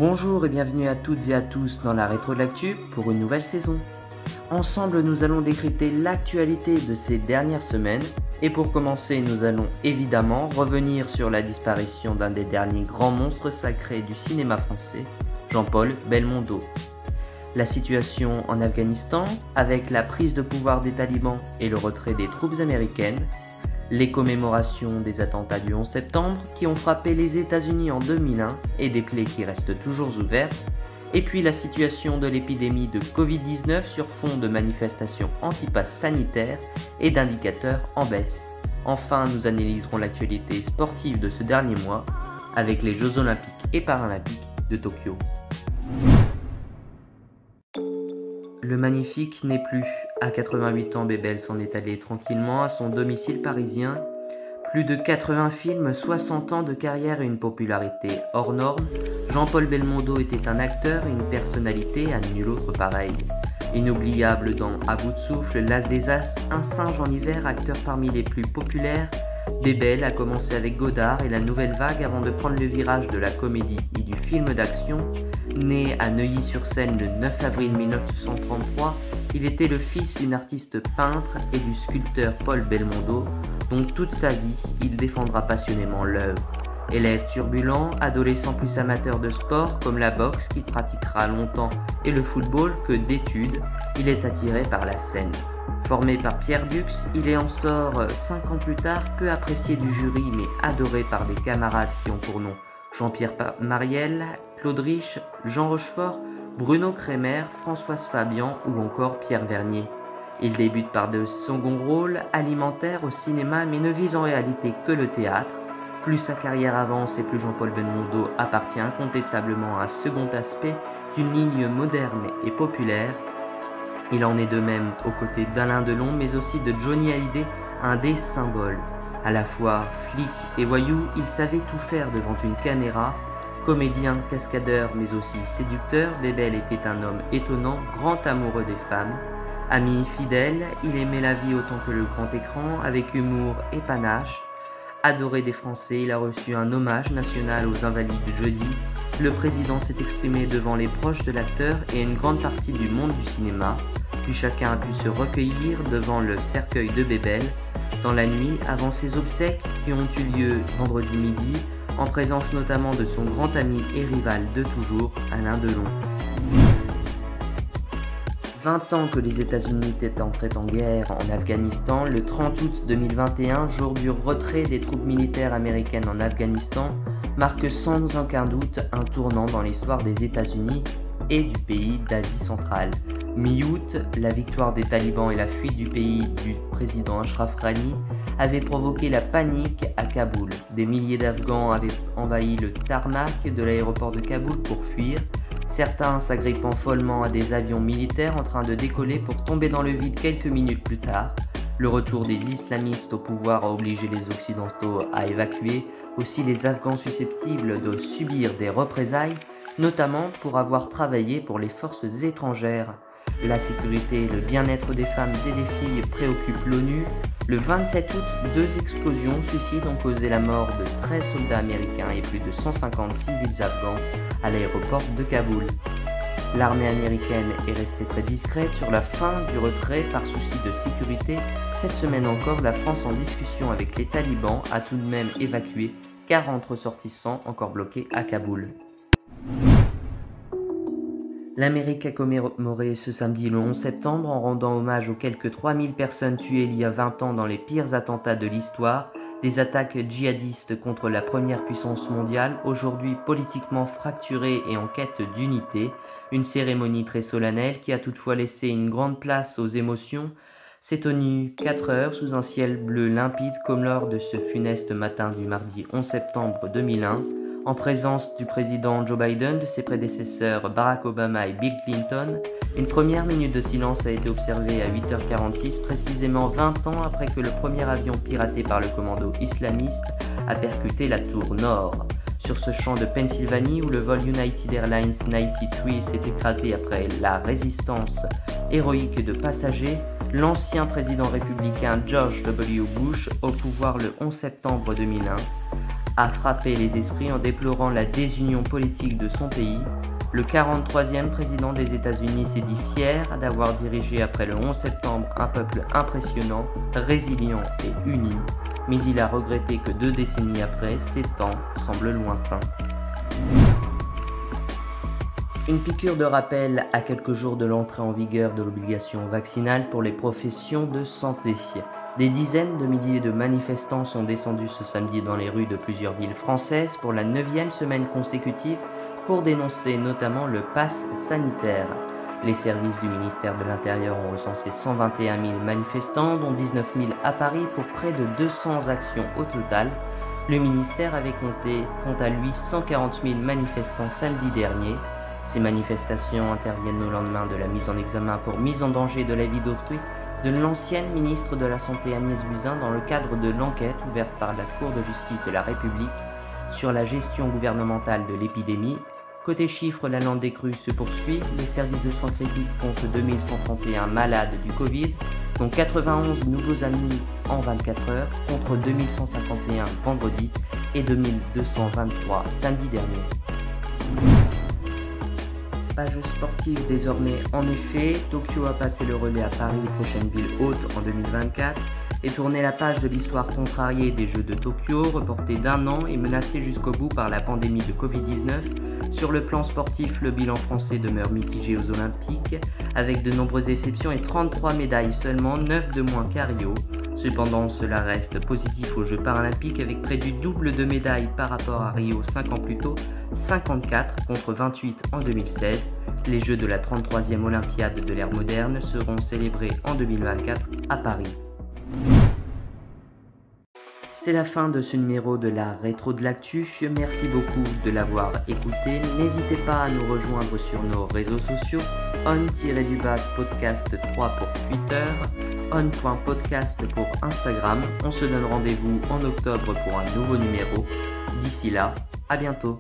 Bonjour et bienvenue à toutes et à tous dans la Rétro de l'Actu pour une nouvelle saison. Ensemble, nous allons décrypter l'actualité de ces dernières semaines et pour commencer, nous allons évidemment revenir sur la disparition d'un des derniers grands monstres sacrés du cinéma français, Jean-Paul Belmondo. La situation en Afghanistan, avec la prise de pouvoir des talibans et le retrait des troupes américaines, les commémorations des attentats du 11 septembre qui ont frappé les États-Unis en 2001 et des plaies qui restent toujours ouvertes, et puis la situation de l'épidémie de Covid-19 sur fond de manifestations anti-pass sanitaires et d'indicateurs en baisse. Enfin, nous analyserons l'actualité sportive de ce dernier mois avec les Jeux Olympiques et Paralympiques de Tokyo. Le magnifique n'est plus. À 88 ans, Bébel s'en est allé tranquillement à son domicile parisien. Plus de 80 films, 60 ans de carrière et une popularité hors norme, Jean-Paul Belmondo était un acteur et une personnalité à nul autre pareil. Inoubliable dans À bout de souffle, L'As des As, Un singe en hiver, acteur parmi les plus populaires, Bébel a commencé avec Godard et la Nouvelle Vague avant de prendre le virage de la comédie et du film d'action. Né à Neuilly-sur-Seine le 9 avril 1933, il était le fils d'une artiste peintre et du sculpteur Paul Belmondo, dont toute sa vie, il défendra passionnément l'œuvre. Élève turbulent, adolescent plus amateur de sport comme la boxe qu'il pratiquera longtemps et le football que d'études, il est attiré par la scène. Formé par Pierre Dux, il en sort 5 ans plus tard, peu apprécié du jury mais adoré par des camarades qui ont pour nom Jean-Pierre Mariel, Claude Rich, Jean Rochefort, Bruno Kremer, Françoise Fabian ou encore Pierre Vernier. Il débute par de seconds rôles alimentaires au cinéma mais ne vise en réalité que le théâtre. Plus sa carrière avance et plus Jean-Paul Belmondo appartient incontestablement à un second aspect d'une ligne moderne et populaire. Il en est de même aux côtés d'Alain Delon mais aussi de Johnny Hallyday, un des symboles. À la fois flic et voyou, il savait tout faire devant une caméra. Comédien, cascadeur mais aussi séducteur, Bébel était un homme étonnant, grand amoureux des femmes. Ami fidèle, il aimait la vie autant que le grand écran, avec humour et panache. Adoré des Français, il a reçu un hommage national aux Invalides jeudi. Le président s'est exprimé devant les proches de l'acteur et une grande partie du monde du cinéma. Puis chacun a pu se recueillir devant le cercueil de Bébel dans la nuit avant ses obsèques qui ont eu lieu vendredi midi, en présence notamment de son grand ami et rival de toujours, Alain Delon. 20 ans que les États-Unis étaient entrés en guerre en Afghanistan, le 30 août 2021, jour du retrait des troupes militaires américaines en Afghanistan, marque sans aucun doute un tournant dans l'histoire des États-Unis et du pays d'Asie centrale. Mi-août, la victoire des talibans et la fuite du pays du président Ashraf Ghani avaient provoqué la panique à Kaboul. Des milliers d'Afghans avaient envahi le tarmac de l'aéroport de Kaboul pour fuir, certains s'agrippant follement à des avions militaires en train de décoller pour tomber dans le vide quelques minutes plus tard. Le retour des islamistes au pouvoir a obligé les Occidentaux à évacuer aussi les Afghans susceptibles de subir des représailles, notamment pour avoir travaillé pour les forces étrangères. La sécurité et le bien-être des femmes et des filles préoccupent l'ONU. Le 27 août, 2 explosions suicides ont causé la mort de 13 soldats américains et plus de 150 civils afghans à l'aéroport de Kaboul. L'armée américaine est restée très discrète sur la fin du retrait par souci de sécurité. Cette semaine encore, la France en discussion avec les talibans a tout de même évacué 40 ressortissants encore bloqués à Kaboul. L'Amérique a commémoré ce samedi le 11 septembre en rendant hommage aux quelques 3000 personnes tuées il y a 20 ans dans les pires attentats de l'histoire, des attaques djihadistes contre la première puissance mondiale, aujourd'hui politiquement fracturée et en quête d'unité, une cérémonie très solennelle qui a toutefois laissé une grande place aux émotions, s'est tenue 4 heures sous un ciel bleu limpide comme lors de ce funeste matin du mardi 11 septembre 2001, en présence du président Joe Biden, de ses prédécesseurs Barack Obama et Bill Clinton. Une première minute de silence a été observée à 8h46, précisément 20 ans après que le premier avion piraté par le commando islamiste a percuté la tour nord. Sur ce champ de Pennsylvanie où le vol United Airlines 93 s'est écrasé après la résistance héroïque de passagers, l'ancien président républicain George W. Bush, au pouvoir le 11 septembre 2001, a frappé les esprits en déplorant la désunion politique de son pays. Le 43e président des États-Unis s'est dit fier d'avoir dirigé après le 11 septembre un peuple impressionnant, résilient et uni, mais il a regretté que 2 décennies après, ces temps semblent lointains. Une piqûre de rappel à quelques jours de l'entrée en vigueur de l'obligation vaccinale pour les professions de santé. Des dizaines de milliers de manifestants sont descendus ce samedi dans les rues de plusieurs villes françaises pour la 9e semaine consécutive pour dénoncer notamment le pass sanitaire. Les services du ministère de l'Intérieur ont recensé 121 000 manifestants, dont 19 000 à Paris pour près de 200 actions au total. Le ministère avait compté, quant à lui, 140 000 manifestants samedi dernier. Ces manifestations interviennent au lendemain de la mise en examen pour mise en danger de la vie d'autrui de l'ancienne ministre de la Santé Agnès Buzyn dans le cadre de l'enquête ouverte par la Cour de justice de la République sur la gestion gouvernementale de l'épidémie. Côté chiffres, la lente des crues se poursuit. Les services de soins critiques comptent 2131 malades du Covid, dont 91 nouveaux admis en 24 heures, contre 2151 vendredi et 2223 samedi dernier. Page sportive désormais. En effet, Tokyo a passé le relais à Paris, prochaine ville haute en 2024, et tourné la page de l'histoire contrariée des Jeux de Tokyo, reportée d'1 an et menacée jusqu'au bout par la pandémie de Covid-19. Sur le plan sportif, le bilan français demeure mitigé aux Olympiques, avec de nombreuses exceptions et 33 médailles seulement, 9 de moins qu'à Rio. Cependant, cela reste positif aux Jeux paralympiques avec près du double de médailles par rapport à Rio 5 ans plus tôt, 54 contre 28 en 2016. Les Jeux de la 33e Olympiade de l'ère moderne seront célébrés en 2024 à Paris. C'est la fin de ce numéro de la Rétro de l'actu. Merci beaucoup de l'avoir écouté. N'hésitez pas à nous rejoindre sur nos réseaux sociaux. on-podcast 3 pour Twitter, on.podcast pour Instagram. On se donne rendez-vous en octobre pour un nouveau numéro. D'ici là, à bientôt.